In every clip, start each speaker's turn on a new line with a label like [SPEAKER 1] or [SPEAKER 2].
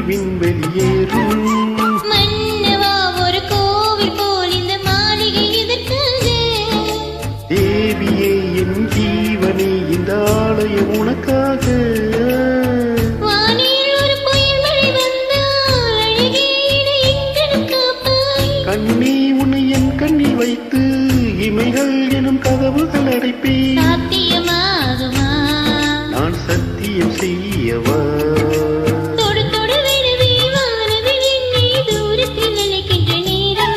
[SPEAKER 1] விண்வெளியேறும்
[SPEAKER 2] மன்னவா ஒரு கோவில் போல் இந்த மாளிகை எதற்காக?
[SPEAKER 1] தேவியே என் ஜீவனே இந்த ஆலயம் உனக்காக.
[SPEAKER 2] வானில் ஒரு புயல் மழை வந்தால் அழகே என்னை எங்கனம் காப்பாய்.
[SPEAKER 1] கண்ணே உன்னை என் கண்ணில் வைத்து இமைகள் எனும் கதவுகள் அடைப்பேன்.
[SPEAKER 2] சாத்தியமாகுமா?
[SPEAKER 1] நான் சத்தியம் செய்யவா?
[SPEAKER 2] தொடு தொடு விரவி வானவில் என்னை தூரத்தில் நினைக்கின்ற நேரம்.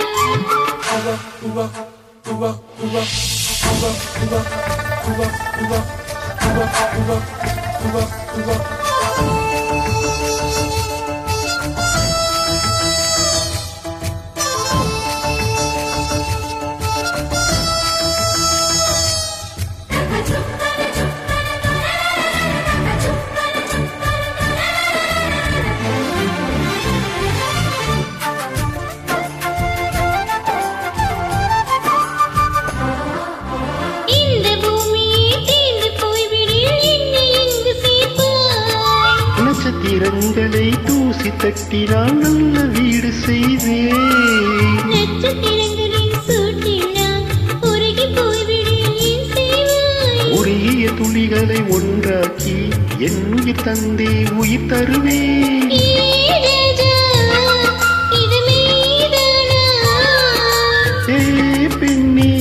[SPEAKER 2] இந்த பூமியே தீர்ந்து போய்விடில் என்னை எங்கு சேர்ப்பாய்?
[SPEAKER 1] நட்சத்திரங்களை தூசி தட்டினால் நல்ல வீடு செய்தேன்.
[SPEAKER 2] நட்சத்திரங்களின் சூட்டில் நான் உருகி போய்விடில் ஏன் செய்வாய்?
[SPEAKER 1] உருகிய துளிகளை ஒன்றாக்கி என் உயிர் தந்தே உயிர் தருவேன்.
[SPEAKER 2] ஏ ராஜா, இது நீதானா?
[SPEAKER 1] ஏ பெண்ணே,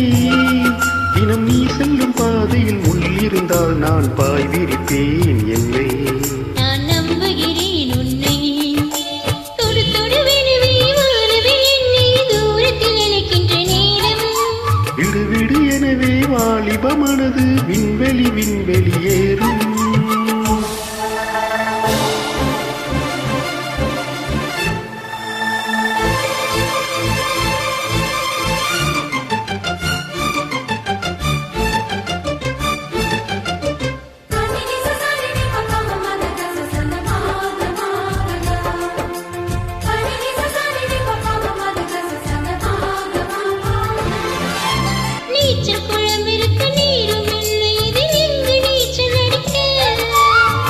[SPEAKER 1] தினம் நீ செல்லும் பாதையில் முள்ளிருந்தால் நான் பாய் விரிப்பேன் என்னை.
[SPEAKER 2] நான் நம்புகிறேன் உன்னை. தொடு தொடு விரவி வானவில் என்னை தூரத்தில் நினைக்கின்ற நேரம்.
[SPEAKER 1] விடு விடு எனவே வாலிப மனது விண்வெளி விண்வெளியேறும்.
[SPEAKER 2] நீச்சல் குளம் இருக்க நீரும் இல்லை, இதில் எங்கு நீச்சல் அடிக்க?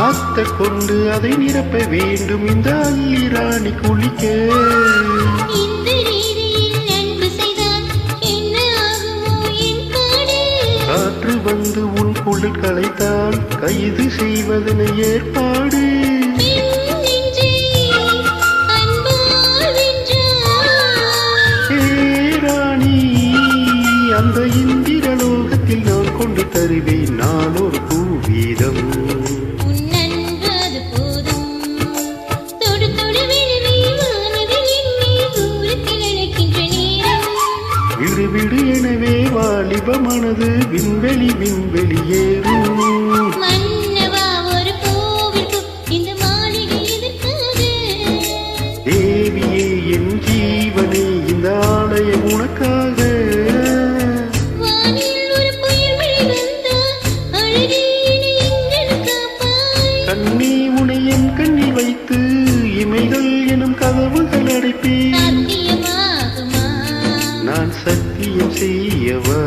[SPEAKER 1] அத்தை கொண்டு அதை நிரப்ப வேண்டும் இந்த அள்ளி ராணி குளிக்க.
[SPEAKER 2] இந்த ரீதியில் அன்பு செய்தால் என்ன ஆகுமோ என் பாடு?
[SPEAKER 1] காற்று வந்து உன் குளிர் களைத்தால் கைது செய்வதனை ஏற்பாடு.
[SPEAKER 2] என் நெஞ்சை அன்பால் வென்றாய்.
[SPEAKER 1] ஏ ராணி, அந்த இந்திரலோகத்தில் நான் கொண்டு தருவேன் நான் ஒரு பூவீதம்.
[SPEAKER 2] உன் அன்பு அது போதும். தொடு தொடு விரவி வானவில் என்னை தூரத்தில் அழைக்கின்ற நேரம்.
[SPEAKER 1] விடு விடு எனவே வாலிப மனது விண்வெளி விண்வெளியேறும்.
[SPEAKER 2] மன்னவா ஒரு கோவிலுக்கு இந்த மாளிகை எதற்காக?
[SPEAKER 1] தேவியே என் ஜீவனே இந்த ஆலயம் உனக்காக.
[SPEAKER 2] வானில் ஒரு புயல் மழை வந்தால் அழகே என்னை எங்கனம் காப்பாய்.
[SPEAKER 1] கண்ணே உனை என் கண்ணில் வைத்து இமைகள் எனும் கதவுகள் அடைப்பேன்.
[SPEAKER 2] சாத்தியமாகுமா?
[SPEAKER 1] நான் சத்தியம் செய்யவா?